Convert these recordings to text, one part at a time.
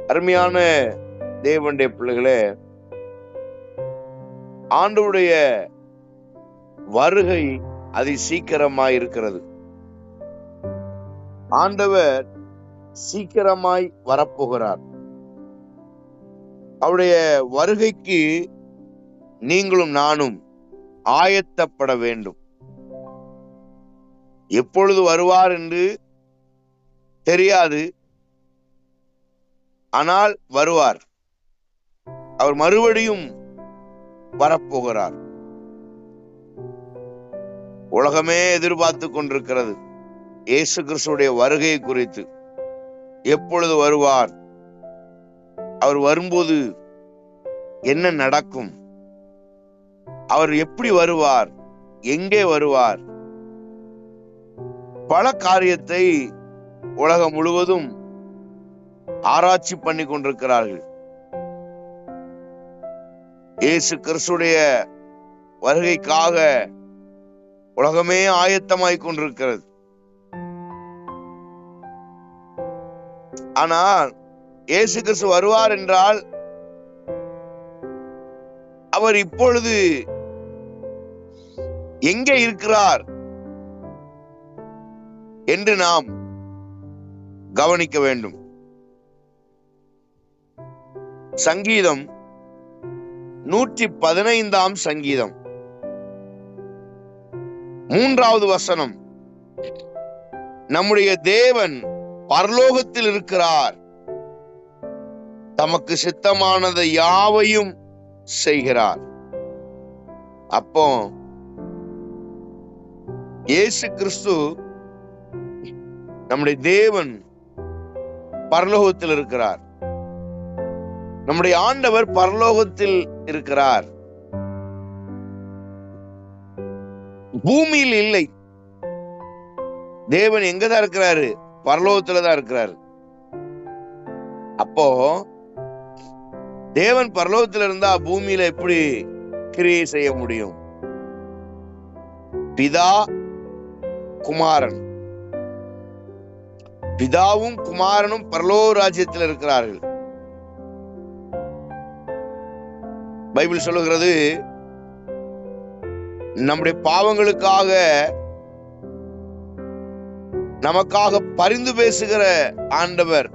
அருமையான தேவனுடைய பிள்ளைகளே, ஆண்டவருடைய வருகை அதி சீக்கிரமாய் இருக்கிறது. ஆண்டவர் சீக்கிரமாய் வரப்போகிறார். அவருடைய வருகைக்கு நீங்களும் நானும் ஆயத்தப்பட வேண்டும். எப்பொழுது வருவார் என்று தெரியாது, ஆனால் வருவார். அவர் மறுபடியும் வரப்போகிறார். உலகமே எதிர்பார்த்து கொண்டிருக்கிறது இயேசு கிறிஸ்துடைய வருகை குறித்து. எப்பொழுது வருவார், அவர் வரும்போது என்ன நடக்கும், அவர் எப்படி வருவார், எங்கே வருவார், பல காரியத்தை உலகம் முழுவதும் ஆராய்ச்சி பண்ணி கொண்டிருக்கிறார்கள். இயேசு கிறிஸ்துடைய வருகைக்காக உலகமே ஆயத்தமாய் கொண்டிருக்கிறது. ஆனால் இயேசு கிறிஸ்து வருவார் என்றால் அவர் இப்பொழுது எங்கே இருக்கிறார் என்று நாம் கவனிக்க வேண்டும். சங்கீதம் 115 சங்கீதம் 3வது வசனம், நம்முடைய தேவன் பரலோகத்தில் இருக்கிறார், தமக்கு சித்தமானதை யாவையும் செய்கிறார். அப்போ இயேசு கிறிஸ்து நம்முடைய தேவன் பரலோகத்தில் இருக்கிறார். நம்முடைய ஆண்டவர் பரலோகத்தில் இருக்கிறார், பூமியில் இல்லை. தேவன் எங்கதான் இருக்கிறாரு? பரலோகத்துலதான் இருக்கிறாரு. அப்போ தேவன் பரலோகத்தில் இருந்தா பூமியில எப்படி கிரியை செய்ய முடியும்? பிதா குமாரன், பிதாவும் குமாரனும் பரலோக ராஜ்யத்தில் இருக்கிறார்கள். பைபிள் சொல்லுகிறது, நம்முடைய பாவங்களுக்காக நமக்காக பரிந்து பேசுகிற ஆண்டவர்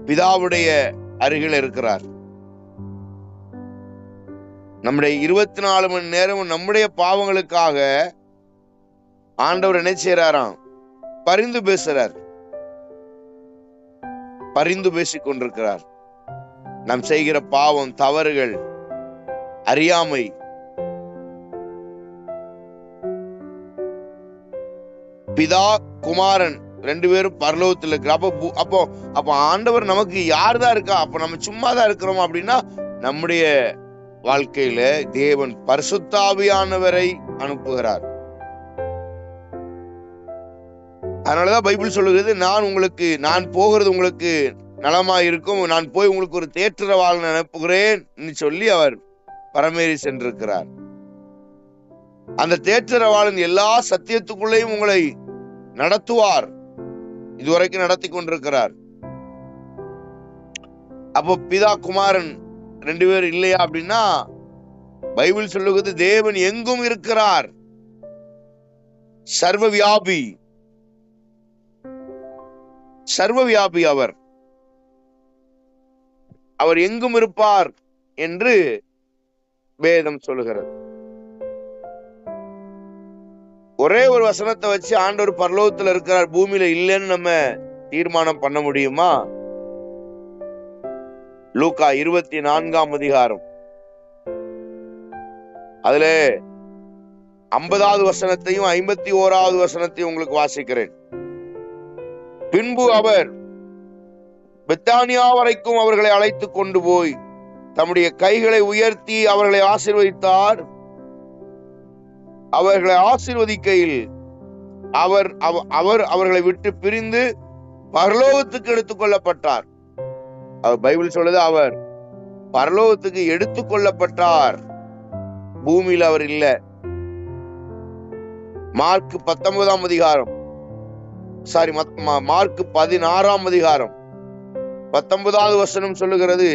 பிதாவுடைய அருகில் இருக்கிறார். நம்முடைய 24 மணி நேரமும் நம்முடைய பாவங்களுக்காக ஆண்டவர் என்ன செய்யறாராம்? பரிந்து பேசுறார், பரிந்து பேசிக் கொண்டிருக்கிறார். நாம் செய்கிற பாவம், தவறுகள், அறியாமை, பிதா குமாரன் 2 பேரும் பரலோகத்தில் இருக்கிற. அப்போ ஆண்டவர் நமக்கு யார்தான் இருக்கா? அப்ப நம்ம சும்மாதான் இருக்கிறோம் அப்படின்னா, நம்முடைய வாழ்க்கையில தேவன் பரிசுத்த ஆவியானவரை அனுப்புகிறார். அதனாலதான் பைபிள் சொல்லுகிறது, நான் போகிறது உங்களுக்கு நலமாய் இருக்கும், நான் போய் உங்களுக்கு ஒரு தேற்றரவாளன் அனுப்புகிறேன் சொல்லி அவர் பரமேறி சென்றிருக்கிறார். அந்த தேற்றரவாளன் எல்லா சத்தியத்துக்குள்ளேயும் உங்களை நடத்துவார். இதுவரைக்கும் நடத்தி கொண்டிருக்கிறார். அப்போ பிதா குமாரன் 2 பேர் இல்லையா அப்படின்னா, பைபிள் சொல்லுகிறது தேவன் எங்கும் இருக்கிறார், சர்வவியாபி, சர்வவியாபி. அவர் எங்கும் இருப்பார் என்று வேதம் சொல்லுகிறது. ஒரே ஒரு வசனத்தை வச்சு ஆண்டவர் பரலோகத்தில் இருக்கிறார், பூமியில இல்லைன்னு நம்ம தீர்மானம் பண்ண முடியுமா? லூக்கா 24 அதிகாரம், அதுல 50வது வசனத்தையும் 51வது வசனத்தையும் உங்களுக்கு வாசிக்கிறேன். பின்பு அவர் பெத்தானியா வரைக்கும் அவர்களை அழைத்து கொண்டு போய் தம்முடைய கைகளை உயர்த்தி அவர்களை ஆசீர்வதித்தார். அவர்களை ஆசீர்வதிக்கையில் அவர் அவர்களை விட்டு பிரிந்து பரலோகத்துக்கு எடுத்துக் கொள்ளப்பட்டார். அவர் பைபிள் சொல்லுது, அவர் பரலோகத்துக்கு எடுத்துக் கொள்ளப்பட்டார், பூமியில் அவர் இல்ல. மார்க் 19 அதிகாரம், மார்க் 16 அதிகாரம் 19வது வசனம் சொல்லுகிறது,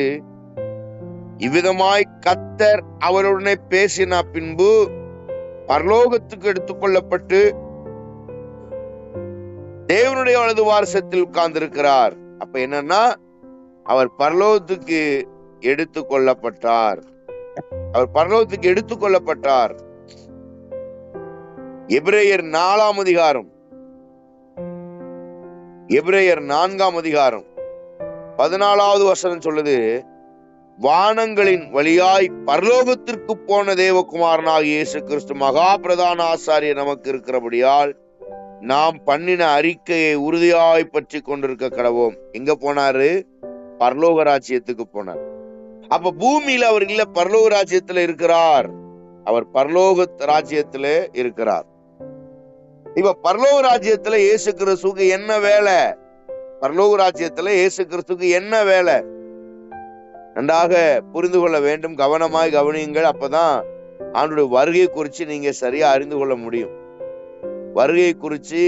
இவ்விதமாய் கர்த்தர் அவருடனே பேசின பின்பு பரலோகத்துக்கு எடுத்துக்கொள்ளப்பட்டு தேவனுடைய வலது வாரசத்தில் உட்கார்ந்திருக்கிறார். அப்ப என்னன்னா, அவர் பரலோகத்துக்கு எடுத்துக்கொள்ளப்பட்டார். அவர் பரலோகத்துக்கு எடுத்துக்கொள்ளப்பட்டார். எபிரேயர் 4ஆம் அதிகாரம், எபிரேயர் 4ஆம் அதிகாரம் 14வது வசனம் சொல்லுது, வானங்களின் வழியாய் பரலோகத்திற்கு போன தேவகுமாரனாகிய இயேசு கிறிஸ்து மகா பிரதான ஆசாரியர் நமக்கு இருக்கிறபடியால் நாம் பண்ணின அறிக்கையை உறுதியாய் பற்றி கொண்டிருக்க கடவோம். எங்க போனாரு? பரலோக ராஜ்யத்துக்கு போனார். அப்ப பூமியில அவர் இல்ல, பரலோக ராஜ்யத்துல இருக்கிறார். அவர் பரலோக ராஜ்யத்துல இருக்கிறார். இப்ப பரலோக ராஜ்யத்துல இயேசு கிறிஸ்துவுக்கு என்ன வேலை? பரலோக ராஜ்யத்துல இயேசு கிறிஸ்துவுக்கு என்ன வேலை? நன்றாக புரிந்து கொள்ள வேண்டும். கவனமாய் கவனியுங்கள். அப்பதான் ஆண்டவருடைய வருகை குறிச்சு நீங்க சரியா அறிந்து கொள்ள முடியும். வருகை குறிச்சு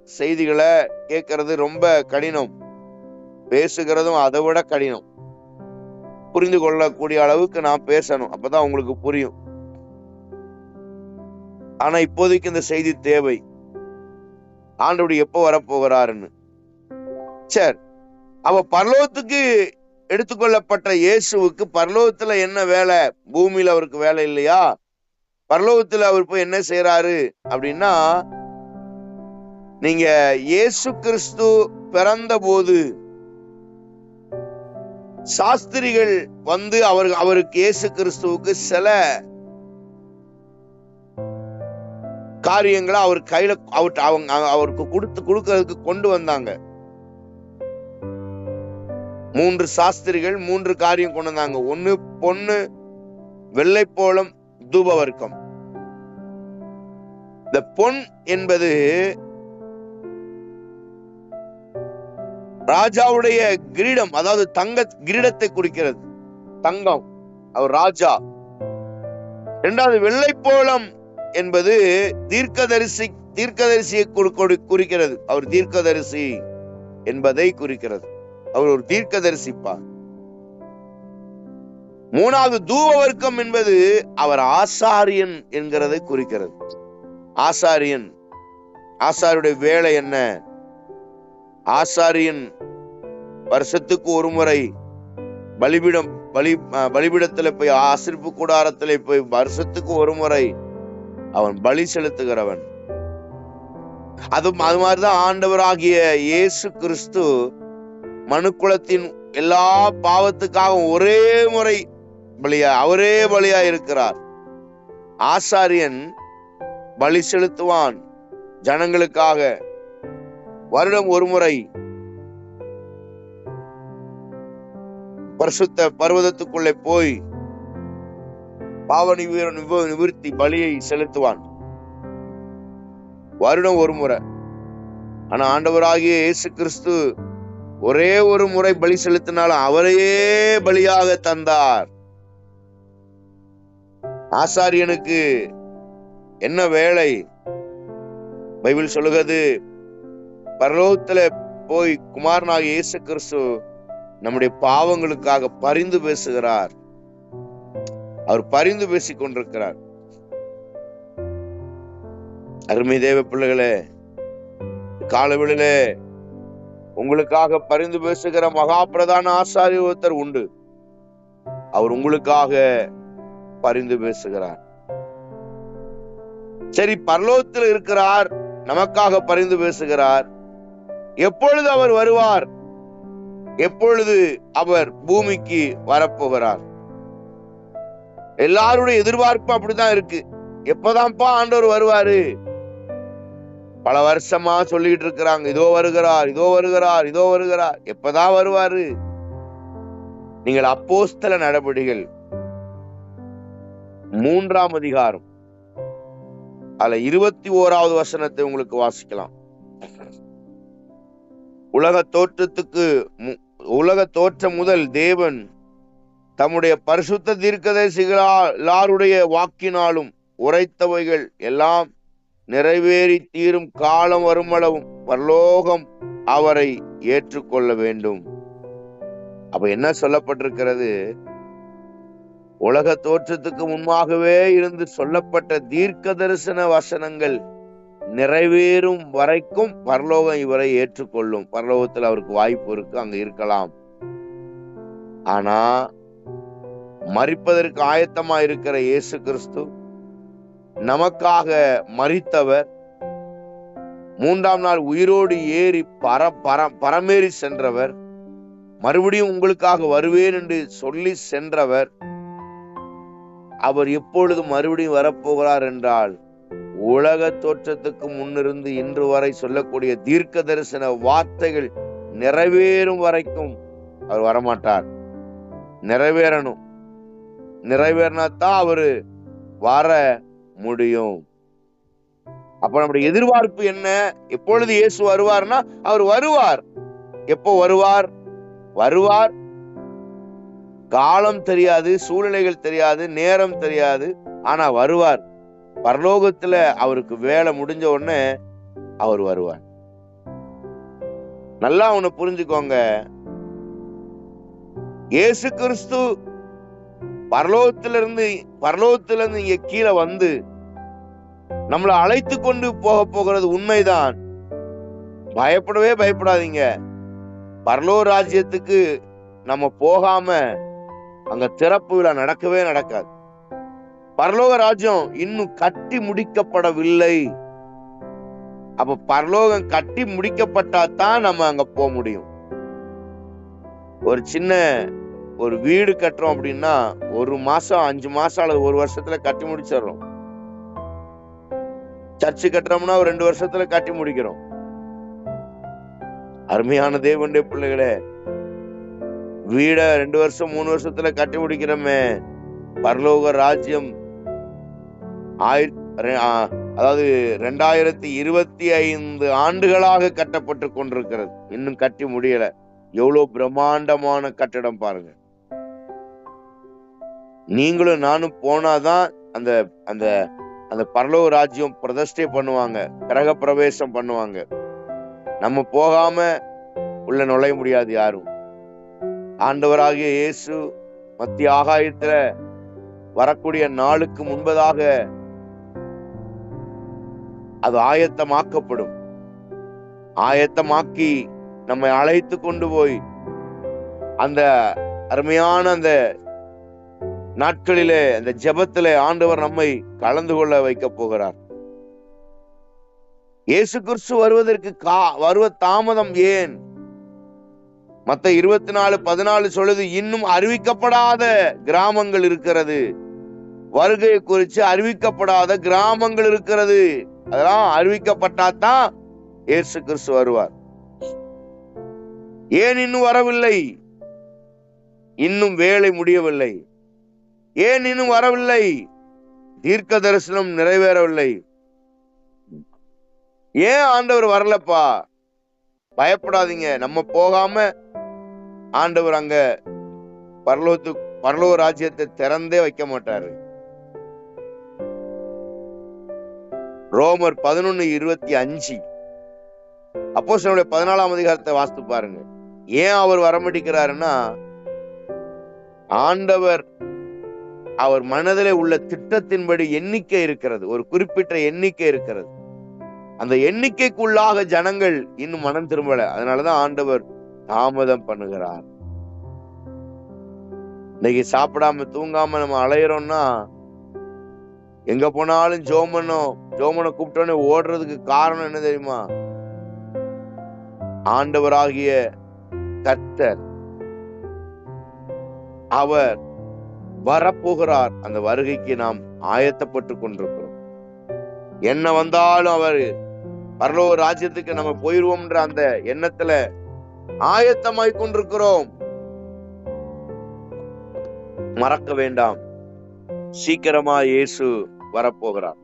செய்திகளை கேட்கறது ரொம்ப கடினம், பேசுகிறதும் அதை விட கடினம். புரிந்து கொள்ளக்கூடிய அளவுக்கு நான் பேசணும், அப்பதான் உங்களுக்கு புரியும். ஆனா இப்போதைக்கு இந்த செய்தி தேவை. ஆண்டவர் எப்போ வரப்போகிறாருன்னு. சரி, அவ பரலோகத்துக்கு எடுத்துக்கொள்ளப்பட்ட இயேசுவுக்கு பரலோகத்துல என்ன வேலை? பூமியில அவருக்கு வேலை இல்லையா? பரலோகத்துல அவர் போய் என்ன செய்யறாரு அப்படின்னா, நீங்க இயேசு கிறிஸ்து பிறந்த போது சாஸ்திரிகள் வந்து அவருக்கு இயேசு கிறிஸ்துவுக்கு சில காரியங்களை அவர் கையில அவருக்கு கொடுக்கறதுக்கு கொண்டு வந்தாங்க. 3 சாஸ்திரிகள் 3 காரியம் கொண்டு வந்தாங்க. 1 பொன்னு, வெள்ளைப்போளம், தூபவர்க்கம். இந்த பொன் என்பது ராஜாவுடைய கிரீடம், அதாவது தங்க கிரீடத்தை குறிக்கிறது. தங்கம், அவர் ராஜா. 2வது வெள்ளைப்போளம் என்பது தீர்க்கதரிசியை குறிக்கிறது. அவர் தீர்க்கதரிசி என்பதை குறிக்கிறது. அவர் ஒரு தீர்க்கதரிசிப்பா. 3வது தூபவர்க்கம் என்பது அவர் ஆசாரியன் என்கிறதை குறிக்கிறது. ஆசாரியன், ஆசாரியுடைய வேலை என்ன? ஆசாரியன் வருஷத்துக்கு ஒரு முறை பலிபீடத்துல போய், ஆசரிப்பு கூடாரத்துல போய் வருஷத்துக்கு ஒரு முறை அவன் பலி செலுத்துகிறவன். அது மாதிரிதான் ஆண்டவராகிய இயேசு கிறிஸ்து மனுக்குலத்தின் எல்லா பாவத்துக்காக ஒரே முறை அவரே பலியா இருக்கிறார். ஆசாரியன் பலி செலுத்துவான் ஜனங்களுக்காக. வருடம் ஒரு முறை பரிசுத்த பர்வதத்துக்குள்ளே போய் பாவ நிவிர்த்தி பலியை செலுத்துவான். வருடம் ஒரு முறை. ஆனா ஆண்டவராகிய இயேசு கிறிஸ்து ஒரே ஒரு முறை பலி செலுத்தினாலும் அவரையே பலியாக தந்தார். ஆசாரியனுக்கு என்ன வேலை? பைபிள் சொல்லுகிறது, பரலோகத்துல போய் குமாரனாகிய இயேசு கிறிஸ்து நம்முடைய பாவங்களுக்காக பரிந்து பேசுகிறார். அவர் பரிந்து பேசிக் கொண்டிருக்கிறார். அருமை தேவ பிள்ளைகளே, காலவெளியிலே உங்களுக்காக பரிந்து பேசுகிற மகா பிரதான ஆசாரியர் ஒருத்தர் உண்டு. அவர் உங்களுக்காக பரிந்து பேசுகிறார். சரி, பரலோகத்தில் இருக்கிறார், நமக்காக பரிந்து பேசுகிறார். எப்பொழுது அவர் வருவார்? எப்பொழுது அவர் பூமிக்கு வரப்போகிறார்? எல்லாருடைய எதிர்பார்ப்பு அப்படிதான் இருக்கு. எப்பதான்ப்பா ஆண்டவர் வருவாரு? பல வருஷமா சொல்லிட்டு இருக்கிறாங்க, இதோ வருகிறார், இதோ வருகிறார், இதோ வருகிறார். எப்பதான் வருவாரு? நீங்கள் அப்போஸ்தல நடபடிகள் 3ஆம் அதிகாரம் அதுல 21வது வசனத்தை உங்களுக்கு வாசிக்கலாம். உலக தோற்றம் முதல் தேவன் தம்முடைய பரிசுத்த தீர்க்கதரிசிகளாருடைய வாக்கினாலும் உரைத்தவைகள் எல்லாம் நிறைவேறி தீரும் காலம் வருமளவும் பரலோகம் அவரை ஏற்றுக்கொள்ள வேண்டும். அப்ப என்ன சொல்லப்பட்டிருக்கிறது? உலக தோற்றத்துக்கு முன்பாகவே இருந்து சொல்லப்பட்ட தீர்க்க தரிசன வசனங்கள் நிறைவேறும் வரைக்கும் பரலோகம் இவரை ஏற்றுக்கொள்ளும். பரலோகத்தில் அவருக்கு வாய்ப்பு இருக்கு, அங்க இருக்கலாம். ஆனா மரிப்பதற்கு ஆயத்தமா இருக்கிற இயேசு கிறிஸ்து, நமக்காக மரித்தவர், மூன்றாம் நாள் உயிரோடு ஏறி பரமேறி சென்றவர், மறுபடியும் உங்களுக்காக வருவேன் என்று சொல்லி சென்றவர், அவர் எப்பொழுது மறுபடியும் வரப்போகிறார் என்றால், உலக தோற்றத்துக்கு முன்னிருந்து இன்று வரை சொல்லக்கூடிய தீர்க்க தரிசன வார்த்தைகள் நிறைவேறும் வரைக்கும் அவர் வரமாட்டார். நிறைவேறணும். நிறைவேறினாத்தான் அவரு வர முடியும். அப்ப நம்முடைய எதிர்பார்ப்பு என்ன? எப்பொழுது இயேசு வருவார்னா, அவர் வருவார். எப்போ வருவார்? வருவார். காலம் தெரியாது, சூழ்நிலைகள் தெரியாது, நேரம் தெரியாது. ஆனா வருவார். பரலோகத்துல அவருக்கு வேலை முடிஞ்ச உடனே அவர் வருவார். நல்லா ஒண்ணு புரிஞ்சுக்கோங்க. இயேசு கிறிஸ்து பரலோகத்திலிருந்து இங்க கீழே வந்து நம்மளை அழைத்து கொண்டு போகிறது உண்மைதான். பயப்படவே பயப்படாதீங்க. பரலோக ராஜ்யத்துக்கு நம்ம போகாம அங்க திறப்பு விழா நடக்கவே நடக்காது. பரலோக ராஜ்யம் இன்னும் கட்டி முடிக்கப்படவில்லை. அப்ப பரலோகம் கட்டி முடிக்கப்பட்டாதான் நம்ம அங்க போக முடியும். ஒரு சின்ன ஒரு வீடு கட்டுறோம் அப்படின்னா 1 மாசம் 5 மாசம் அல்லது 1 வருஷத்துல கட்டி முடிச்சிடறோம். சர்ச்சு கட்டுறோம்னா ஒரு 2 வருஷத்துல கட்டி முடிக்கிறோம். அருமையான தேவனுடைய பிள்ளைகளே, வீட 2 வருஷம் 3 வருஷத்துல கட்டி முடிக்கிறோமே. பரலோக ராஜ்யம் 2025 ஆண்டுகளாக கட்டப்பட்டு கொண்டிருக்கிறது. இன்னும் கட்டி முடியல. எவ்வளவு பிரம்மாண்டமான கட்டடம் பாருங்க. நீங்களும் நானும் போனாதான் அந்த அந்த அந்த பரலோக ராஜ்யம் பிரதிஷ்டை பண்ணுவாங்க, கிரக பிரவேசம் பண்ணுவாங்க. நம்ம போகாம உள்ள நுழைய முடியாது யாரும். ஆண்டவராகிய இயேசு மத்திய ஆகாயத்துல வரக்கூடிய நாளுக்கு முன்பதாக அது ஆயத்தமாக்கப்படும். ஆயத்தமாக்கி நம்மை அழைத்து கொண்டு போய் அந்த அருமையான அந்த நாட்களிலே, அந்த ஜெபத்திலே ஆண்டவர் நம்மை கலந்து கொள்ள வைக்க போகிறார். இயேசு கிறிஸ்து வருவ தாமதம் ஏன்? மத்த 24:14 சொல்லுது, இன்னும் அறிவிக்கப்படாத கிராமங்கள் இருக்கிறது. வருகை குறித்து அறிவிக்கப்படாத கிராமங்கள் இருக்கிறது. அதெல்லாம் அறிவிக்கப்பட்டாதான் இயேசு கிறிஸ்து வருவார். ஏன் இன்னும் வரவில்லை? இன்னும் வேலை முடியவில்லை. ஏன் இன்னும் வரவில்லை? தீர்க்க தரிசனம் நிறைவேறவில்லை. ஏன் ஆண்டவர் வரலப்பா? பயப்படாதீங்க. நம்ம போகாம ஆண்டவர் அங்க பரலோக ராஜ்யத்தை திறந்தே வைக்க மாட்டாரு. ரோமர் 11:25 அப்போஸ்தலருடைய 14ஆம் அதிகாரத்தை வாசித்து பாருங்க. ஏன் அவர் வரமாட்டேங்கிறாருன்னா, ஆண்டவர் அவர் மனதிலே உள்ள திட்டத்தின்படி எண்ணிக்கை இருக்கிறது. ஒரு குறிப்பிட்ட எண்ணிக்கை இருக்கிறது. அந்த எண்ணிக்கைக்குள்ளாக ஜனங்கள் இன்னும் மனம் திரும்பல. அதனாலதான் ஆண்டவர் தாமதம் பண்ணுகிறார். இன்னைக்கு சாப்பிடாம தூங்காம நம்ம அலையிறோம்னா, எங்க போனாலும் ஜோமனை கூப்பிட்டோன்னு ஓடுறதுக்கு காரணம் என்ன தெரியுமா? ஆண்டவராகிய கர்த்தர் அவர் வரப்போகிறார். அந்த வருகைக்கு நாம் ஆயத்தப்பட்டு கொண்டிருக்கிறோம். என்ன வந்தாலும் அவர் பரலோக ராஜ்யத்துக்கு நம்ம போயிருவோம்ன்ற அந்த எண்ணத்துல ஆயத்தமாய் கொண்டிருக்கிறோம். மறக்க வேண்டாம், சீக்கிரமா இயேசு வரப்போகிறார்.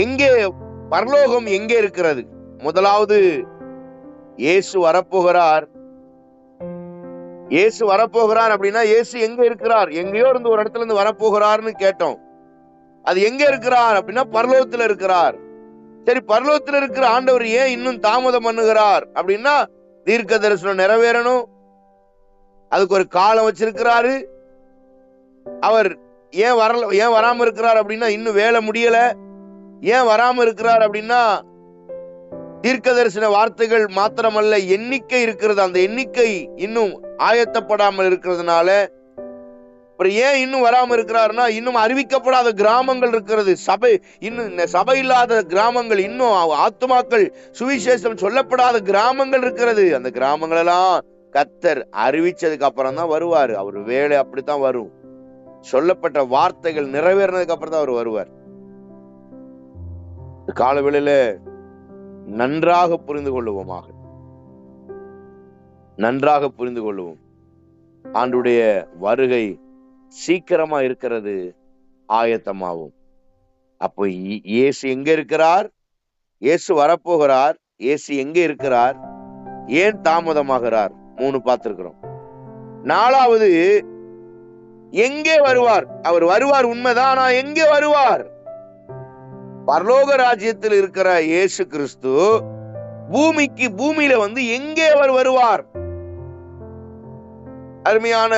எங்கே பரலோகம் எங்கே இருக்கிறது? முதலாவது இயேசு வரப்போகிறார். இயேசு வரப்போகிறார் அப்படின்னா இயேசு எங்க இருக்கிறார்? எங்கேயோ இருந்து ஒரு இடத்துல இருந்து வரப்போகிறார்னு கேட்டோம். அது எங்க இருக்கிறார் அப்படின்னா பரலோகத்துல இருக்கிறார். சரி, பரலோகத்தில் இருக்கிற ஆண்டவர் ஏன் இன்னும் தாமதம் பண்ணுகிறார் அப்படின்னா, தீர்க்க தரிசனம் நிறைவேறணும், அதுக்கு ஒரு காலம் வச்சிருக்கிறாரு. அவர் ஏன் வராம இருக்கிறார் அப்படின்னா, இன்னும் வேலை முடியல. ஏன் வராம இருக்கிறார் அப்படின்னா, தீர்க்க தரிசன வார்த்தைகள் மாத்திரமல்ல, எண்ணிக்கை இருக்கிறது. அந்த எண்ணிக்கை இன்னும் ஆயத்தப்படாமல் இருக்கிறதுனால. அப்புறம் ஏன் இன்னும் வராம இருக்கிறாருன்னா, இன்னும் அறிவிக்கப்படாத கிராமங்கள் இருக்கிறது. சபை இல்லாத கிராமங்கள், இன்னும் ஆத்துமாக்கள் சுவிசேஷம் சொல்லப்படாத கிராமங்கள் இருக்கிறது. அந்த கிராமங்கள் எல்லாம் கர்த்தர் அறிவிச்சதுக்கு அப்புறம் தான் வருவாரு. அவர் வேலை அப்படித்தான் வரும். சொல்லப்பட்ட வார்த்தைகள் நிறைவேறினதுக்கு அப்புறம் தான் அவர் வருவார். காலவேளையில நன்றாக புரிந்து கொள்ளுவோமாக, நன்றாக புரிந்து கொள்ளுவோம். ஆண்டுடைய வருகை சீக்கிரமா இருக்கிறது, ஆயத்தமாகும். அப்போ இயேசு எங்க இருக்கிறார்? இயேசு வரப்போகிறார். இயேசு எங்க இருக்கிறார்? ஏன் தாமதமாகிறார்? 3 பார்த்திருக்கிறோம். 4வது, எங்கே வருவார்? அவர் வருவார் உண்மைதான், ஆனா எங்கே வருவார்? பரலோக ராஜ்யத்தில் இருக்கிற இயேசு கிறிஸ்து பூமியில எங்கே அவர் வருவார்? அருமையான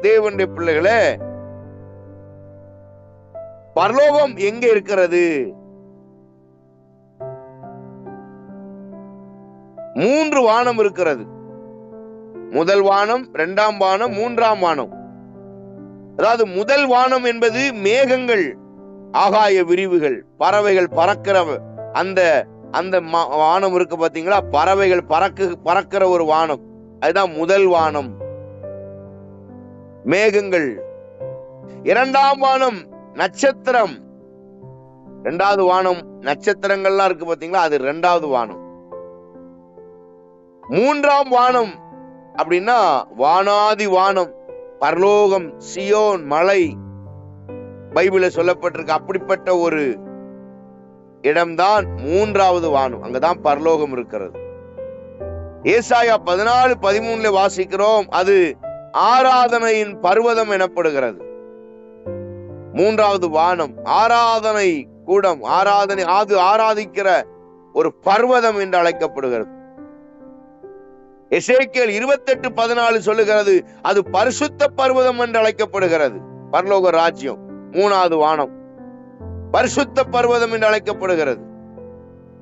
தேவனுடைய பிள்ளைகளே, பரலோகம் எங்கே இருக்கிறது? 3 வானம் இருக்கிறது. முதல் வானம், 2ஆம் வானம், 3ஆம் வானம். அதாவது முதல் வானம் என்பது மேகங்கள், ஆகாய விரிவுகள், பறவைகள் பறக்கிற அந்த அந்த வானம் இருக்கு பாத்தீங்களா? பறவைகள் பறக்கிற ஒரு வானம், அதுதான் முதல் வானம், மேகங்கள். 2ஆம் வானம் நட்சத்திரம். 2வது வானம் நட்சத்திரங்கள்லாம் இருக்கு பாத்தீங்களா? அது 2வது வானம். 3ஆம் வானம் அப்படின்னா வானாதி வானம், பரலோகம், சியோன் மலை, பைபிள்ல சொல்லப்பட்டிருக்கு. அப்படிப்பட்ட ஒரு இடம்தான் 3வது வானம். அங்கதான் பரலோகம் இருக்கிறது. ஏசாயா 14:13 வாசிக்கிறோம், அது ஆராதனையின் பர்வதம் எனப்படுகிறது. 3வது வானம் ஆராதனை கூடம், ஆராதிக்கிற ஒரு பர்வதம் என்று அழைக்கப்படுகிறது. எசேக்கியேல் 28:14 சொல்லுகிறது, அது பரிசுத்த பர்வதம் என்று அழைக்கப்படுகிறது. பரலோக ராஜ்யம் 3வது வானம் பரிசுத்த பர்வதம் என்று அழைக்கப்படுகிறது.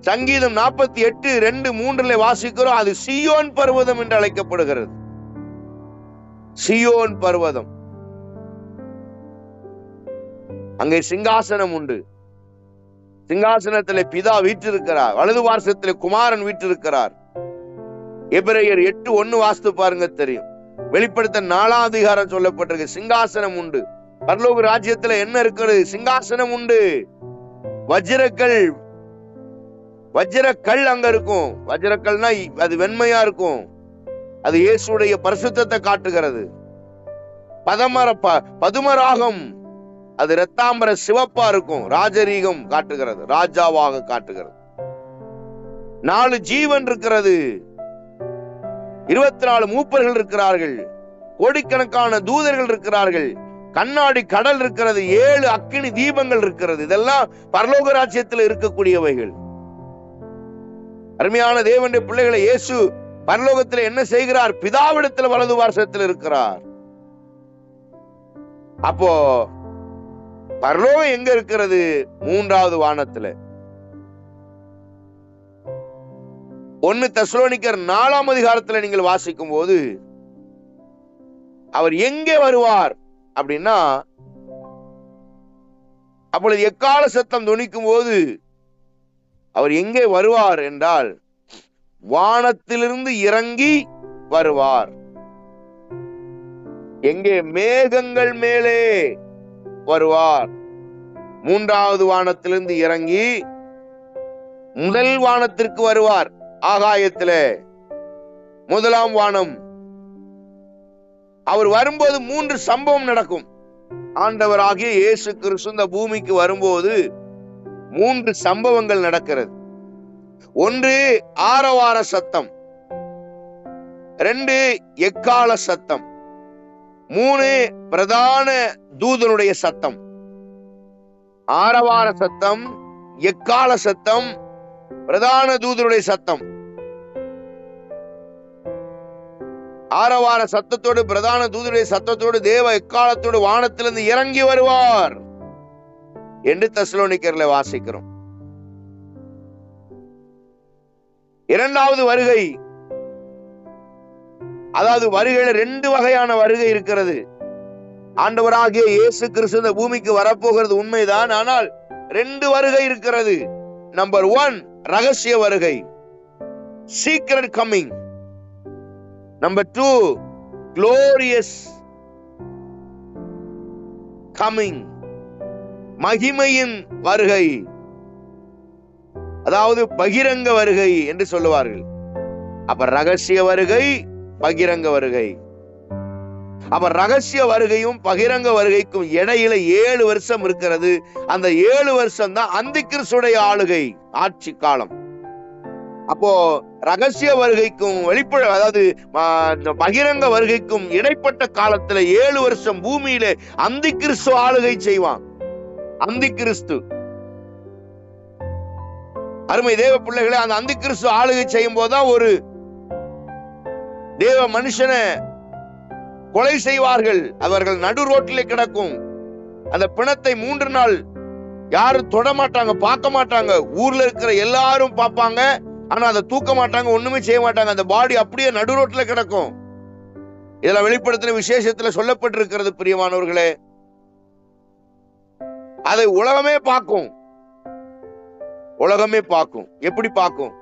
சங்கீதம் 48:2-3 வாசிக்கிறோம், அது சியோன் பர்வதம் என்று அழைக்கப்படுகிறது. சியோன் பர்வதம். அங்கே சிங்காசனம் உண்டு. சிங்காசனத்திலே பிதா வீற்றிருக்கிறார், வலது பார்சத்திலே குமாரன் வீற்றிருக்கிறார். எபிரேயர் 8:1 வாசித்து பாருங்க, தெரியும். வெளிப்படுத்த 4ஆம் அதிகாரம் சொல்லப்பட்டிருக்கு, சிங்காசனம் உண்டு. பரலோக ராஜ்யத்துல என்ன இருக்கிறது? சிங்காசனம் உண்டு. வஜ்ரக்கல் அங்க இருக்கும். வஜ்ரக்கல்னா அது வெண்மையா இருக்கும். அது இயேசுடைய பரிசுத்தத்தை காட்டுகிறது. பதுமராகம், அது இரத்தாம்பர சிவப்பா இருக்கும். ராஜரீகம் காட்டுகிறது, ராஜாவாக காட்டுகிறது. 4 ஜீவன் இருக்கிறது. 24 மூப்பர்கள் இருக்கிறார்கள். கோடிக்கணக்கான தூதர்கள் இருக்கிறார்கள். கண்ணாடி கடல் இருக்கிறது. 7 அக்கினி தீபங்கள் இருக்கிறது. இதெல்லாம் பரலோக ராஜ்யத்தில் இருக்கக்கூடியவைகள். அருமையான தேவனுடைய பிள்ளைகளை, இயேசு பரலோகத்தில் என்ன செய்கிறார்? பிதாவிடத்தில் வலது பார்சத்தில் இருக்கிறார். அப்போ பரலோகம் எங்க இருக்கிறது? 3வது வானத்துல. 1 தெசலோனிக்கர் 4ஆம் அதிகாரத்துல நீங்கள் வாசிக்கும் போது, அவர் எங்கே வருவார் அப்படின்னா, அப்பொழுது எக்கால சத்தம் தொனிக்கும் போது அவர் எங்கே வருவார் என்றால், வானத்திலிருந்து இறங்கி வருவார். எங்கே? மேகங்கள் மேலே வருவார். 3வது வானத்திலிருந்து இறங்கி முதல் வானத்திற்கு வருவார். ஆகாயத்திலே 1ஆம் வானம். அவர் வரும்போது 3 சம்பவம் நடக்கும். ஆண்டவராகிய இயேசு கிறிஸ்து இந்த பூமிக்கு வரும்போது 3 சம்பவங்கள் நடக்கிறது. 1 ஆரவார சத்தம், 2 எக்கால சத்தம், 3 பிரதான தூதனுடைய சத்தம். ஆரவார சத்தம், எக்கால சத்தம், பிரதான தூதருடைய சத்தம், ஆரவார சத்தத்தோடு, பிரதான தூதருடைய சத்தத்தோடு தேவ எக்காலத்தோடு வானத்திலிருந்து இறங்கி வருவார் என்று தெசலோனிக்கர்ல வாசிக்கிறோம். இரண்டாவது வருகை, அதாவது வருகையில 2 வகையான வருகை இருக்கிறது. ஆண்டவராகிய இயேசு கிறிஸ்து இந்த பூமிக்கு வரப்போகிறது உண்மைதான், ஆனால் 2 வருகை இருக்கிறது. நம்பர் 1 ரகசிய வருகை, secret coming. Number 2 glorious coming, மகிமையின் வருகை, அதாவது பகிரங்க வருகை என்று சொல்லுவார்கள். அப்ப ரகசிய வருகை, பகிரங்க வருகை. அப்ப ரகசிய வருகையும் பகிரங்க வருகைக்கும் இடையில 7 வருஷம் இருக்கிறது. அந்த 7 வருஷம் தான் அந்திகிறிஸ்துடைய ஆளுகை, ஆட்சி காலம். அப்போ ரகசிய வருகைக்கும் அதாவது பகிரங்க வருகைக்கும் இடைப்பட்ட காலத்துல 7 வருஷம் பூமியில அந்திகிறிஸ்து ஆளுகை செய்வான். அந்திகிறிஸ்து, அருமை தேவ பிள்ளைகளை, அந்த அந்திகிறிஸ்து ஆளுகை செய்யும் போதுதான் ஒரு தேவ மனுஷனை கொலை செய்வார்கள். அவர்கள் நடு ரோட்டிலே கிடக்கும். அந்த பிணத்தை 3 நாள் யாரும் தொட மாட்டாங்க, பார்க்க மாட்டாங்க. ஊர்ல இருக்கிற எல்லாரும் பார்ப்பாங்க, ஆனா அதை தூக்க மாட்டாங்க, ஒண்ணுமே செய்ய மாட்டாங்க. அந்த பாடி அப்படியே நடு ரோட்ல கிடக்கும். இதெல்லாம் வெளிப்படுத்தின விசேஷத்துல சொல்லப்பட்டிருக்கிறது பிரியமானவர்களே. அதை உலகமே பார்க்கும். உலகமே பார்க்கும். எப்படி பார்க்கும்?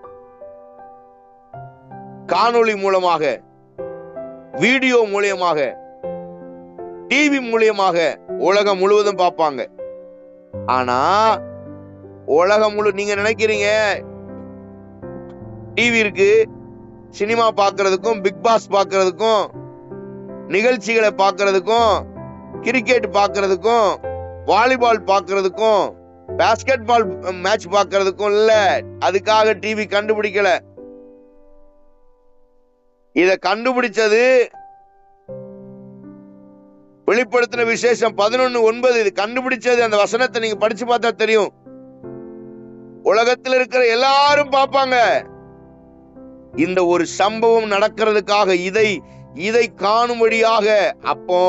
காணொளி மூலமாக, வீடியோ மூலியமாக, டிவி மூலியமாக உலகம் முழுவதும் பார்ப்பாங்க. ஆனா உலகம் நீங்க நினைக்கிறீங்க டிவி இருக்கு, சினிமா பார்க்கிறதுக்கும், பிக் பாஸ் பார்க்கிறதுக்கும், நிகழ்ச்சிகளை பார்க்கிறதுக்கும், கிரிக்கெட் பார்க்கிறதுக்கும், வாலிபால் பார்க்கிறதுக்கும், பாஸ்கெட் பால் மேட்ச் பார்க்கிறதுக்கும் இல்ல. அதுக்காக டிவி கண்டுபிடிக்கல. இத கண்டுபிடிச்சது வெளிப்படுத்தின விசேஷம் 11:9. இது கண்டுபிடிச்சது, அந்த வசனத்தை நீங்க படிச்சு பார்த்தா தெரியும். உலகத்தில் இருக்கிற எல்லாரும் பார்ப்பாங்க. இந்த ஒரு சம்பவம் நடக்கிறதுக்காக, இதை காணும்படியாக. அப்போ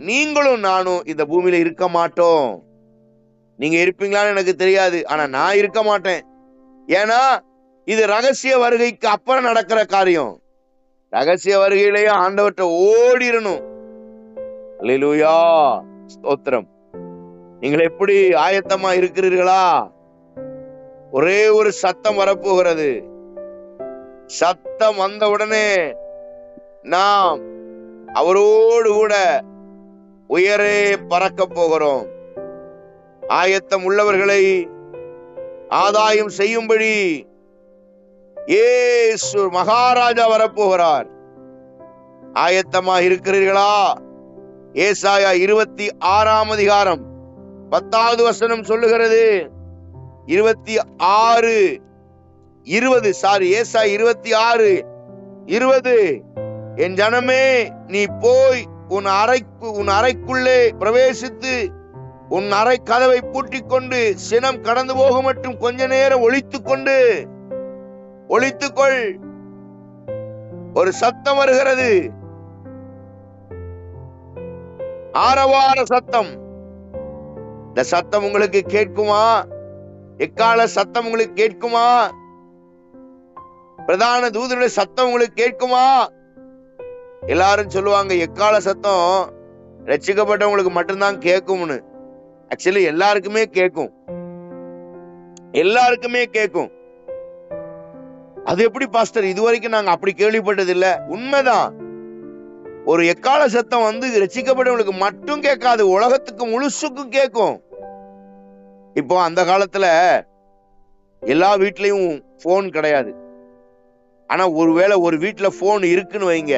நீங்களும் நானும் இந்த பூமியில இருக்க மாட்டோம். நீங்க இருப்பீங்களான்னு எனக்கு தெரியாது, ஆனா நான் இருக்க மாட்டேன். ஏன்னா இது ரகசிய வருகைக்கு அப்புறம் நடக்கிற காரியம். ரகசிய வருகையிலேயே ஆண்டவர்கிட்ட ஓடிரணும். அல்லேலூயா, ஸ்தோத்திரம். நீங்கள் எப்படி ஆயத்தமா இருக்கிறீர்களா? ஒரே ஒரு சத்தம் வரப்போகிறது. சத்தம் வந்த உடனே நாம் அவரோடு கூட உயரே பறக்க போகிறோம். ஆயத்தம் உள்ளவர்களை ஆதாயம் செய்யும்படி இயேசு மகாராஜா வரப்போகிறார். ஆயத்தமா இருக்கிறீர்களா? ஏசாயா 26 அதிகாரம் 10வது வசனம் சொல்லுகிறது. 26:20 ஏசாயா 26:20 என் ஜனமே, நீ போய் உன் அறைக்குள்ளே பிரவேசித்து உன் அறை கதவை பூட்டிக் கொண்டு சினம் கடந்து போக மட்டும் கொஞ்ச நேரம் ஒளித்துக்கொள். ஒரு சத்தம் வருகிறது, ஆரவார சத்தம். இந்த சத்தம் உங்களுக்கு கேட்குமா? எக்கால சத்தம் உங்களுக்கு கேட்குமா? பிரதான தூதருடைய சத்தம் உங்களுக்கு கேட்குமா? எல்லாரும் சொல்லுவாங்க எக்கால சத்தம் ரட்சிக்கப்பட்டவங்களுக்கு மட்டும்தான் கேட்கும்னு. ஆக்சுவலி எல்லாருக்குமே கேட்கும். அது எப்படி பாஸ்டர்? இதுவரைக்கும் நாங்க அப்படி கேள்விப்பட்டது இல்ல. உண்மைதான். ஒரு எக்கால சத்தம் ரட்சிக்கப்பட்டவங்களுக்கு மட்டும் கேட்காது, உலகத்துக்கு முழுசுக்கும் கேட்கும். இப்போ அந்த காலத்துல எல்லா வீட்லயும் போன் கிடையாது. ஆனா ஒருவேளை ஒரு வீட்டுல போன் இருக்குன்னு வைங்க,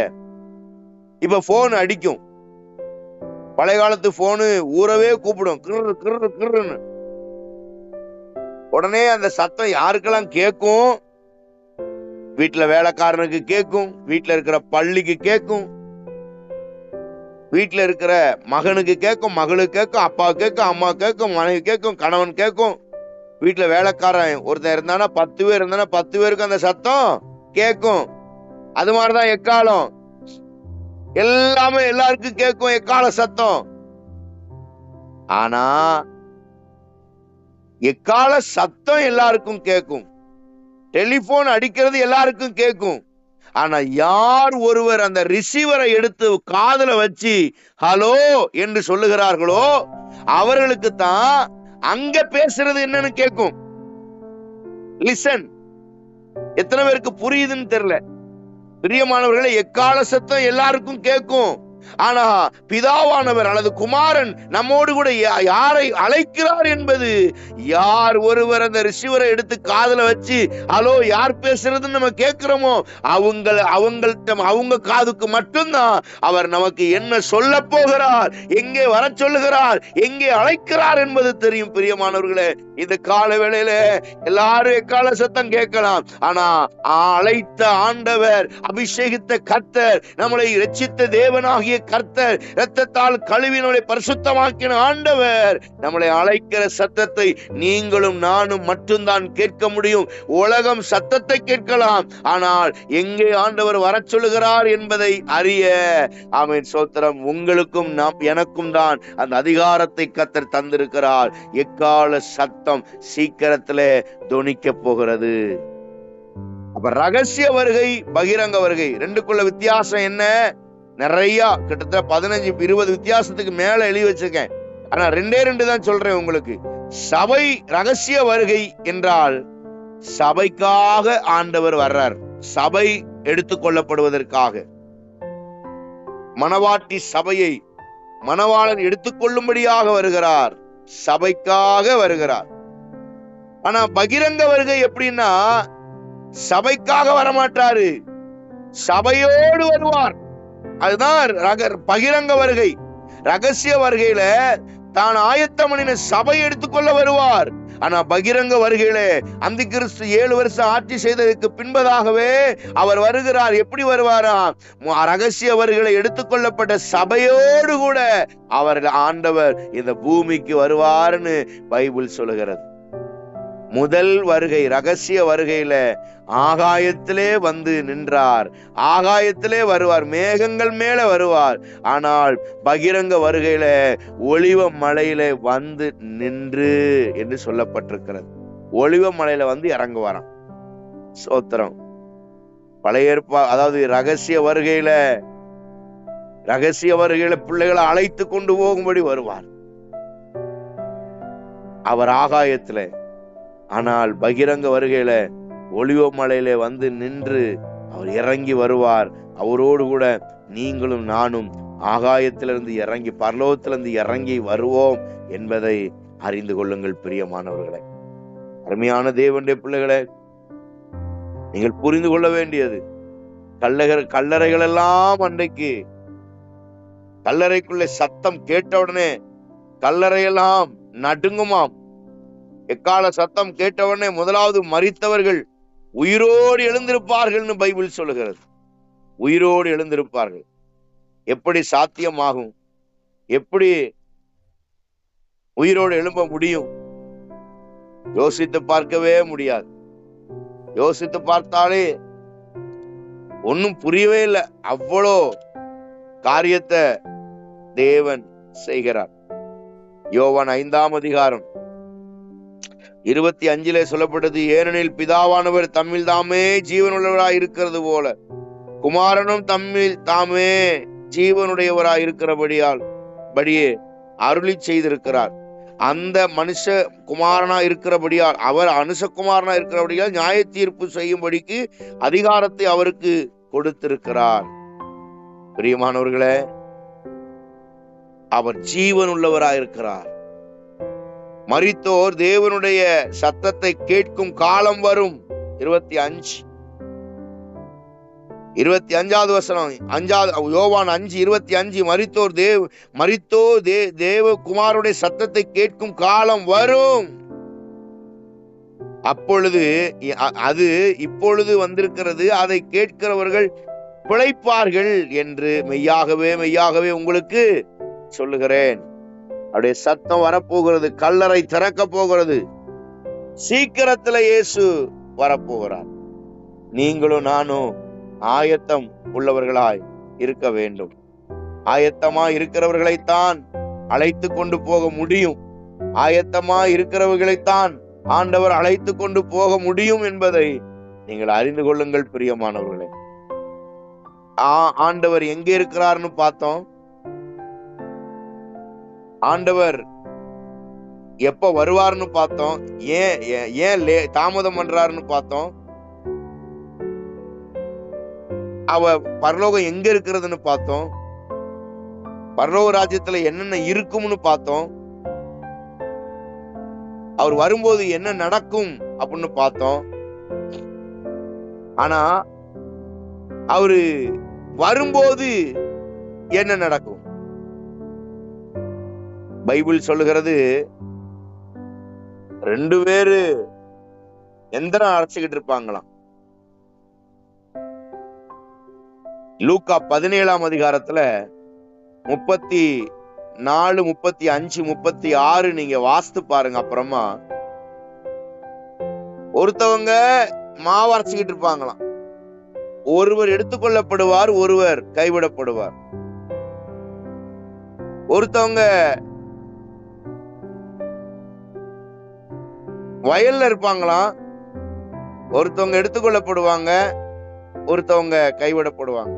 இப்ப போன் அடிக்கும். பழைய காலத்து போனு ஊரவே கூப்பிடும், கிரு கிரு கிருன்னு. உடனே அந்த சத்தம் யாருக்கெல்லாம் கேட்கும்? வீட்டுல வேலைக்காரனுக்கு கேட்கும், வீட்டுல இருக்கிற பள்ளிக்கு கேட்கும், வீட்டுல இருக்கிற மகனுக்கு கேட்கும், மகளுக்கு கேட்கும், அப்பா கேட்கும், அம்மா கேட்கும், மனைவி கேட்கும், கணவன் கேட்கும், வீட்டுல வேலைக்காரன் ஒருத்தன் இருந்தானா 10 பேர் இருந்தானா 10 பேருக்கு அந்த சத்தம் கேட்கும். அது மாதிரிதான் எக்காலம், எல்லாமே எல்லாருக்கும் கேட்கும் எக்கால சத்தம். ஆனா எக்கால சத்தம் எல்லாருக்கும் கேட்கும், டெலிபோன் அடிக்கிறது எல்லாருக்கும் கேட்கும். ஆனா யார் ஒருவர் அந்த ரிசீவரை எடுத்து காதுல வச்சு ஹலோ என்று சொல்லுகிறார்களோ அவர்களுக்கு தான் அங்க பேசுறது என்னன்னு கேட்கும். லிசன். எத்தனை பேருக்கு புரியுதுன்னு தெரியல. பிரியமானவர்களே, எக்கால சத்தம் எல்லாருக்கும் கேட்கும். ஆனா பிதாவானவர் அல்லது குமாரன் நம்மோடு கூட யாரை அழைக்கிறார் என்பது, யார் ஒருவர் அந்த ரிசீவரை எடுத்து காதுல வச்சு ஹலோ யார் பேசுறதுன்னு நம்ம கேட்கிறோமோ அவங்க காதுக்கு மட்டும்தான் அவர் நமக்கு என்ன சொல்ல போகிறார், எங்கே வர சொல்லுகிறார், எங்கே அழைக்கிறார் என்பது தெரியும். பிரியமானவர்களே, இந்த கால வேளையில எல்லாரும் எக்கால சத்தம் கேட்கலாம். ஆனா அழைத்த ஆண்டவர், அபிஷேகித்த கர்த்தர், நம்மளை இரட்சித்த தேவனாகிய கர்த்தர், இரத்தத்தால் கழுவி நம்மளை பரிசுத்தமாக்கின ஆண்டவர் நம்மளை அழைக்கிற சத்தத்தை நீங்களும் நானும் மட்டும்தான் கேட்க முடியும். உலகம் சத்தத்தை கேட்கலாம், ஆனால் எங்கே ஆண்டவர் வர சொல்லுகிறார் என்பதை அறிய, ஆமென் ஸ்தோத்திரம், உங்களுக்கும் எனக்கும் தான் அந்த அதிகாரத்தை கர்த்தர் தந்திருக்கிறார். எக்கால சத்தம் சீக்கிரத்திலே தொனிக்க போகிறது. அப்ப ரகசிய வருகை, பகிரங்க வருகை, ரெண்டுக்குள்ள வித்தியாசம் என்ன? நிறைய, கிட்டத்தட்ட 15-20 வித்தியாசத்துக்கு மேல எழுதி வச்சிருக்கேன். ஆனா 2 தான் சொல்றேன் உங்களுக்கு. சபை ரகசிய வருகை என்றால் சபைக்காக ஆண்டவர் வர்றார், சபை எடுத்துக்கொள்ளப்படுவதற்காக. மணவாட்டி சபையை மணவாளன் எடுத்துக்கொள்ளும்படியாக வருகிறார், சபைக்காக வருகிறார். ஆனா பகிரங்க வருகை எப்படின்னா, சபைக்காக வரமாட்டாரு, சபையோடு வருவார். அதுதான் பகிரங்க வருகை. ரகசிய வருகையில தான் ஆயத்தம் பண்ணின சபை எடுத்துக்கொள்ள வருவார். ஆனா பகிரங்க வருகையில அந்த கிறிஸ்து 7 வருஷம் ஆட்சி செய்ததற்கு பின்பதாகவே அவர் வருகிறார். எப்படி வருவாராம்? ரகசிய வருகையில எடுத்துக்கொள்ளப்பட்ட சபையோடு கூட அவர் ஆண்டவர் இந்த பூமிக்கு வருவார்னு பைபிள் சொல்லுகிறது. முதல் வருகை ரகசிய வருகையில ஆகாயத்திலே வந்து நின்றார், ஆகாயத்திலே வருவார், மேகங்கள் மேல வருவார். ஆனால் பகிரங்க வருகையில ஒலிவ மலையில வந்து நின்று என்று சொல்லப்பட்டிருக்கிறது. ஒலிவ மலையில வந்து இறங்குவாராம். ஸ்தோத்திரம். பழைய அதாவது ரகசிய வருகையில பிள்ளைகளை அழைத்து கொண்டு போகும்படி வருவார் அவர் ஆகாயத்துல. ஆனால் பகிரங்க வருகையில ஒலிவ மலையில வந்து நின்று அவர் இறங்கி வருவார். அவரோடு கூட நீங்களும் நானும் ஆகாயத்திலிருந்து இறங்கி, பரலோகத்திலிருந்து இறங்கி வருவோம் என்பதை அறிந்து கொள்ளுங்கள். பிரியமானவர்களே, அருமையான தேவனுடைய பிள்ளைகளே, நீங்கள் புரிந்து கொள்ள வேண்டியது, கல்லறைகள் எல்லாம் அன்றைக்கு கல்லறைக்குள்ளே சத்தம் கேட்டவுடனே கல்லறையெல்லாம் நடுங்குமாம். எக்கால சத்தம் கேட்டவுடனே முதலாவது மரித்தவர்கள் உயிரோடு எழுந்திருப்பார்கள் பைபிள் சொல்லுகிறது. உயிரோடு எழுந்திருப்பார்கள். எப்படி சாத்தியமாகும்? எப்படி உயிரோடு எழும்ப முடியும்? யோசித்து பார்க்கவே முடியாது. யோசித்து பார்த்தாலே ஒன்னும் புரியவே இல்லை. அவ்வளோ காரியத்தை தேவன் செய்கிறார். யோவான் 5ஆம் அதிகாரம் 25 சொல்லப்பட்டது, ஏனெனில் பிதாவானவர் தம்மில் தாமே ஜீவனுள்ளவராய் இருக்கிறது போல குமாரனும் தம்மில் தாமே ஜீவனுடையவராய் இருக்கிறபடியே அருளி செய்திருக்கிறார். அந்த மனுஷ குமாரனா இருக்கிறபடியால், அவர் அனுசகுமாரனா இருக்கிறபடியால் நியாய தீர்ப்பு செய்யும்படிக்கு அதிகாரத்தை அவருக்கு கொடுத்திருக்கிறார். பிரியமானவர்களே, அவர் ஜீவன் உள்ளவராயிருக்கிறார். மரித்தோர் தேவனுடைய சத்தத்தை கேட்கும் காலம் வரும். 25வது வசனம், யோவான் 5:25, மரித்தோர் தேவ குமாரனுடைய சத்தத்தை கேட்கும் காலம் வரும். அப்பொழுது அது இப்பொழுது வந்திருக்கிறது, அதை கேட்கிறவர்கள் பிழைப்பார்கள் என்று மெய்யாகவே மெய்யாகவே உங்களுக்கு சொல்லுகிறேன். அவருடைய சத்தம் வரப்போகிறது. கல்லறை திறக்க போகிறது. சீக்கிரத்துல இயேசு வரப்போகிறார். நீங்களும் நானும் ஆயத்தம் உள்ளவர்களாய் இருக்க வேண்டும். ஆயத்தமா இருக்கிறவர்களைத்தான் அழைத்து கொண்டு போக முடியும். ஆயத்தமா இருக்கிறவர்களைத்தான் ஆண்டவர் அழைத்து கொண்டு போக முடியும் என்பதை நீங்கள் அறிந்து கொள்ளுங்கள் பிரியமானவர்களே. ஆண்டவர் எங்க இருக்கிறார்னு பார்த்தோம். ஆண்டவர் எப்ப வருவார்னு பார்த்தோம். ஏன் தாமதம் பண்றாருன்னு பார்த்தோம். பரலோகம் எங்க இருக்கிறதுன்னு பார்த்தோம். பரலோக ராஜ்யத்துல என்னென்ன இருக்கும்னு பார்த்தோம். அவர் வரும்போது என்ன நடக்கும் அப்படின்னு பார்த்தோம். ஆனா அவரு வரும்போது என்ன நடக்கும்? பைபிள் சொல்லுகிறது, 2 பேரு எந்திரம் அரைச்சுக்கிட்டு இருப்பாங்களாம். லூக்கா 17ஆம் அதிகாரத்துல 34, 35, 36 நீங்க வாசித்து பாருங்க. அப்புறமா ஒருத்தவங்க மாவு அரைச்சுக்கிட்டு இருப்பாங்களாம். ஒருவர் எடுத்துக்கொள்ளப்படுவார், ஒருவர் கைவிடப்படுவார். ஒருத்தவங்க வயல்ல இருப்பாங்களாம். ஒருத்தவங்க எடுத்துக்கொள்ளப்படுவாங்க, ஒருத்தவங்க கைவிடப்படுவாங்க.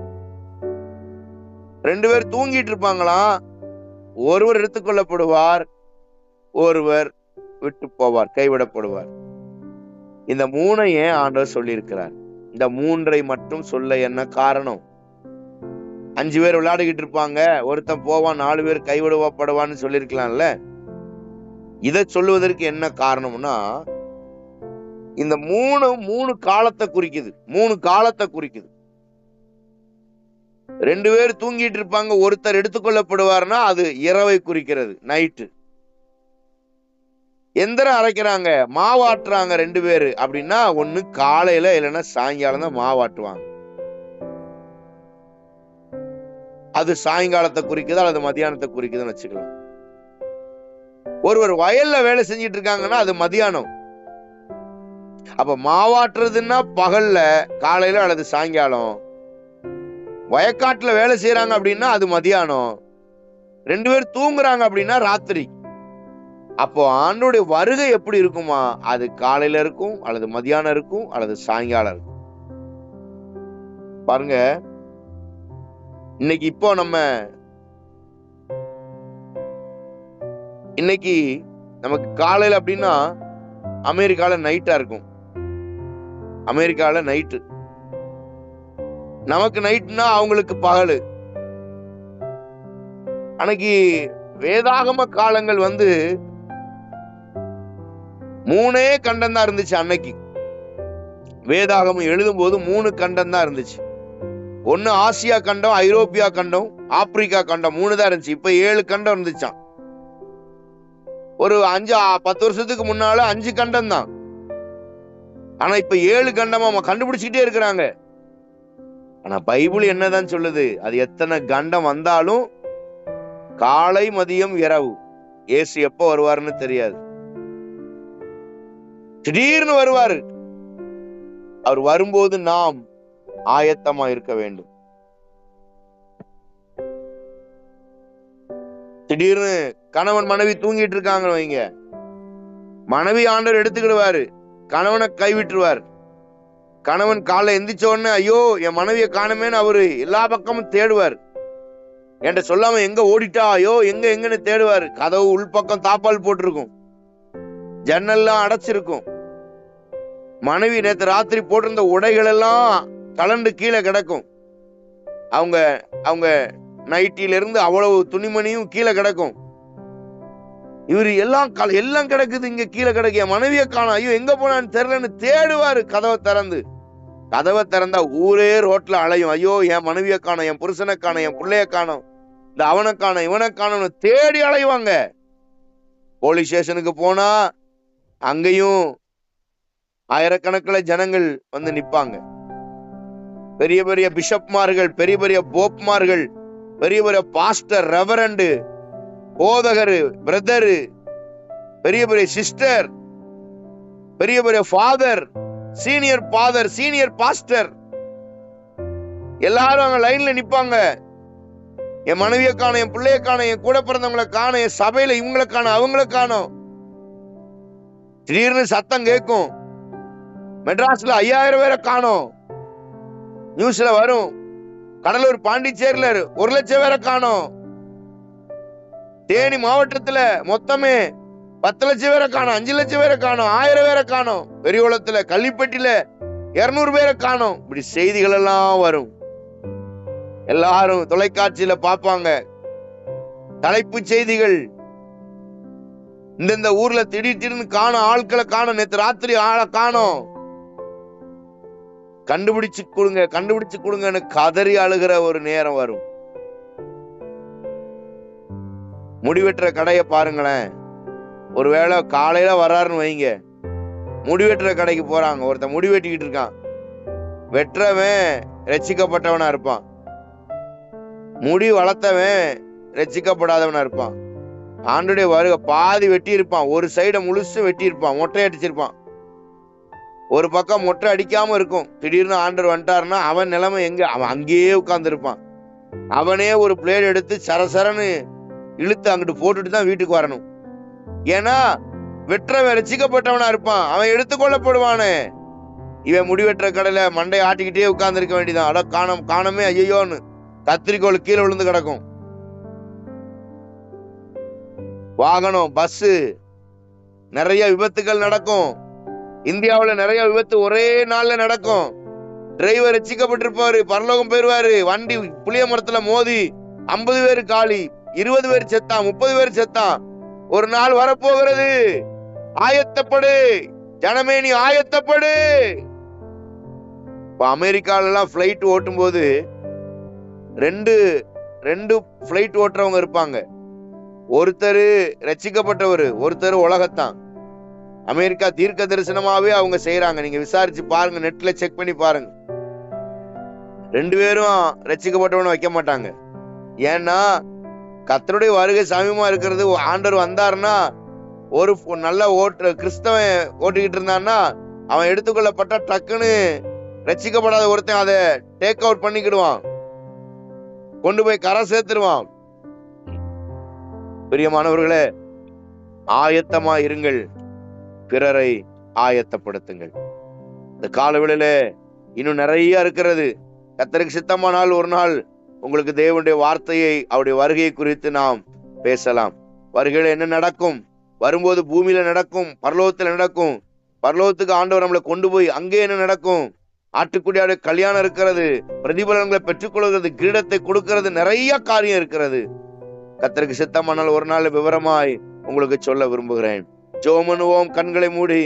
2 பேர் தூங்கிட்டு இருப்பாங்களாம். ஒருவர் எடுத்துக்கொள்ளப்படுவார், ஒருவர் விட்டு போவார், கைவிடப்படுவார். இந்த 3 ஏன் ஆண்டவர் சொல்லி இருக்கிறார்? இந்த 3 மட்டும் சொல்ல என்ன காரணம்? 5 பேர் விளையாடிக்கிட்டு இருப்பாங்க, ஒருத்தன் போவான், 4 பேர் கைவிடப்படுவான்னு சொல்லியிருக்கலாம்ல. இதை சொல்லுவதற்கு என்ன காரணம்னா, இந்த 3 காலத்தை குறிக்குது. 3 காலத்தை குறிக்குது. 2 பேர் தூங்கிட்டு இருப்பாங்க, ஒருத்தர் எடுத்துக்கொள்ளப்படுவார்னா அது இரவை குறிக்கிறது, நைட்டு. எந்திரம் அரைக்கிறாங்க, மாவாட்டுறாங்க 2 பேரு அப்படின்னா, ஒண்ணு காலையில இல்லைன்னா சாயங்காலம் தான் மாவாட்டுவாங்க. அது சாயங்காலத்தை குறிக்குது அல்லது மதியானத்தை குறிக்குதுன்னு வச்சுக்கலாம். ஒருவர் வயல்ல வேலை செஞ்சிட்டு இருக்காங்கன்னா அது மதியானம். அப்ப மாவாட்டுறதுன்னா பகல்ல, காலையில அல்லது சாயங்காலம். வயக்காட்டுல வேலை செய்யறாங்க அப்படின்னா அது மதியானம். 2 பேர் தூங்குறாங்க அப்படின்னா ராத்திரி. அப்போ ஆண்டோடைய வருகை எப்படி இருக்குமா? அது காலையில இருக்கும், அல்லது மதியானம் இருக்கும், அல்லது சாயங்காலம் இருக்கும். பாருங்க, இப்போ இன்னைக்கு நமக்கு காலையில அப்படின்னா அமெரிக்கால நைட்டா இருக்கும். அமெரிக்கால நைட்டு, நமக்கு நைட்னா அவங்களுக்கு பகலு. அன்னைக்கு வேதாகம காலங்கள் 3 கண்டம் தான் இருந்துச்சு. அன்னைக்கு வேதாகமம் எழுதும் போது 3 கண்டம் தான் இருந்துச்சு. ஒண்ணு ஆசியா கண்டம், ஐரோப்பியா கண்டம், ஆப்பிரிக்கா கண்டம், 3 தான் இருந்துச்சு. இப்ப 7 கண்டம் இருந்துச்சான். ஒரு 5-10 வருஷத்துக்கு முன்னால 5 கண்டம் தான். ஆனா இப்ப 7 கண்டமா கண்டுபிடிச்சுக்கிட்டே இருக்கிறாங்க. ஆனா பைபிள் என்னதான் சொல்லுது? அது எத்தனை கண்டம் வந்தாலும் காலை, மதியம், இரவு, இயேசு எப்ப வருவாருன்னு தெரியாது. திடீர்னு வருவாரு. அவர் வரும்போது நாம் ஆயத்தமா இருக்க வேண்டும். திடீர்னு கணவன் மனைவி தூங்கிட்டு இருக்காங்க வைங்க, மனைவி ஆண்டவர் எடுத்துக்கிடுவாரு, கணவனை கைவிட்டுருவார். கணவன் காலை எந்திரிச்ச உடனே ஐயோ என் மனைவியை காணுமேன்னு அவரு எல்லா பக்கமும் தேடுவார். என்கிட்ட சொல்லாம எங்க ஓடிட்டா, ஐயோ எங்கன்னு தேடுவாரு. கதவு உள்பக்கம் தாப்பால் போட்டிருக்கும், ஜன்னல்லாம் அடைச்சிருக்கும். மனைவி நேற்று ராத்திரி போட்டிருந்த உடைகள் எல்லாம் கலண்டு கீழே கிடக்கும். அவங்க நைட்டில இருந்து அவ்வளவு துணிமணியும் கீழே கிடக்கும். இவரு எல்லாம் கிடக்குது, இங்க கீழே கிடக்கு, என் மனைவியை காணோம், ஐயோ எங்க போனான்னு தெரியலன்னு தேடுவாரு. கதவை திறந்தா ஊரே ரோட்ல அலையும். ஐயோ என் மனைவியை காணோம், என் புருஷனை காணோம், என் பிள்ளைய காணோம், இந்த அவனை காணோம், இவனை காணோம்னு தேடி அலைவாங்க. போலீஸ் ஸ்டேஷனுக்கு போனா அங்கேயும் ஆயிரக்கணக்கில் ஜனங்கள் நிப்பாங்க. பெரிய பெரிய பிஷப்மார்கள், பெரிய பெரிய போப்மார்கள், பெரிய பெரிய பாஸ்டர், ரெவரண்டு, போதகரு, பிரதரு, பெரிய பெரிய சிஸ்டர் பெரிய பெரிய ஃபாதர், சீனியர் பாஸ்டர் எல்லாரும் அங்க லைன்ல நிப்பாங்க. என் மனைவியை காணும், என் பிள்ளைய காணும், என் கூட பிறந்தவங்களை காணும், என் சபையில இவங்களை காணும், அவங்களை காணும். திடீர்னு சத்தம் கேட்கும், மெட்ராஸ்ல 5000 பேரை காணும். நியூஸ்ல வரும், கடலூர் பாண்டிச்சேரியில 1,00,000 பேரை காணும். தேனி மாவட்டத்துல மொத்தமே 10,00,000 பேரை காணும், 5,00,000 பேரை காணும், 1000 பேரை காணும். பெரியகுளத்துல கள்ளிப்பட்டியில 200 பேரை காணும். இப்படி செய்திகள் எல்லாம் வரும். எல்லாரும் தொலைக்காட்சியில பார்ப்பாங்க. தலைப்பு செய்திகள், இந்த ஊர்ல திடீர்னு காணும், ஆட்களை காணும், நேற்று ராத்திரி ஆளை காணும், கண்டுபிடிச்சு கொடுங்கன்னு கதறி அழுகிற ஒரு நேரம் வரும். முடிவெட்டுற கடையை பாருங்களேன். ஒருவேளை காலையில வர்றாருன்னு வைங்க, முடிவெட்டுற கடைக்கு போறாங்க. ஒருத்தன் முடி வெட்டிக்கிட்டு இருக்கான். வெட்டுறவன் ரட்சிக்கப்பட்டவனா இருப்பான், முடி வளர்த்தவன் ரட்சிக்கப்படாதவனா இருப்பான். ஆண்டுடைய வருகை பாதி வெட்டி இருப்பான், ஒரு சைட முழுசு வெட்டி இருப்பான், மொட்டை அடிச்சிருப்பான். ஒரு பக்கம் மொட்டை அடிக்காம இருக்கும். திடீர்னு ஆண்டவர் வந்துட்டாருன்னா அவன் நிலைமை எங்க? அவன் அங்கேயே உட்கார்ந்து இருப்பான். அவனே ஒரு பிளேட் எடுத்து சரசரன்னு இழுத்து அங்கிட்டு போட்டுட்டு தான் வீட்டுக்கு வரணும். ஏன்னா வெற்றவன் ரசிக்கப்பட்டவனா இருப்பான், அவன் எடுத்துக்கொள்ளப்படுவானே. இவன் முடிவெற்ற கடையில மண்டை ஆட்டிக்கிட்டே உட்கார்ந்து இருக்க வேண்டியதான். அட காணமே ஐயோன்னு கத்திரிக்கோள் கீழே விழுந்து கிடக்கும். வாகனம், பஸ், நிறைய விபத்துகள் நடக்கும். இந்தியாவுல நிறைய விபத்து ஒரே நாள்ல நடக்கும். டிரைவர் ரசிக்கப்பட்டிருப்பாரு, பரலோகம் போயிருவாரு. வண்டி புளிய மரத்துல மோதி 50 பேர் காலி, 20 பேர் செத்தான், 30 பேர் செத்தான். ஒரு நாள் வரப்போகிறது. ஆயத்தப்படு ஜனமே, நீ ஆயத்தப்படு. இப்ப அமெரிக்கால எல்லாம் பிளைட் ஓட்டும் போது ரெண்டு பிளைட் ஓட்டுறவங்க இருப்பாங்க. ஒருத்தர் ரட்சிக்கப்பட்டவர், ஒருத்தர் உலகத்தான். அமெரிக்கா தீர்க்க தரிசனமாவே அவங்க செய்யறாங்க. நீங்க விசாரிச்சு பாருங்க, நெட்ல செக் பண்ணி பாருங்க. 2 பேரும் ரட்சிக்கப்பட்டவன வைக்க மாட்டாங்க. ஏன்னா கர்த்தருடைய வருகை சமீபமா இருக்கிறது. ஆண்டவர் வந்தாருன்னா, ஒரு நல்ல கிறிஸ்தவன் ஓட்டிக்கிட்டு இருந்தான்னா அவன் எடுத்துக்கொள்ளப்பட்ட டக்குன்னு ரட்சிக்கப்படாத ஒருத்தன் அதை டேக் அவுட் பண்ணிக்கிடுவான், கொண்டு போய் கரை சேர்த்துருவான். பிரியமானவர்களே, ஆயத்தமா இருங்கள், பிறரை ஆயத்தப்படுத்துங்கள். இந்த காலவெளியில இன்னும் நிறைய இருக்கிறது. கர்த்தருக்கு சித்தமானால் ஒரு நாள் உங்களுக்கு தேவனுடைய வார்த்தையை, அவருடைய வருகை குறித்து நாம் பேசலாம். வருகையில என்ன நடக்கும், வரும்போது பூமியில நடக்கும், பரலோகத்துல நடக்கும். பரலோகத்துக்கு ஆண்டவர் நம்மளை கொண்டு போய் அங்கே என்ன நடக்கும், ஆட்டுக்குடியாருடைய கல்யாணம் இருக்கிறது, பிரதிபலன்களை பெற்றுக்கொள்கிறது, கிரீடத்தை கொடுக்கிறது, நிறைய காரியம் இருக்கிறது. கர்த்தருக்கு சித்தமானால் ஒரு நாள் விவரமாய் உங்களுக்கு சொல்ல விரும்புகிறேன். ஜெபம் பண்ணுவோம், கண்களை மூடி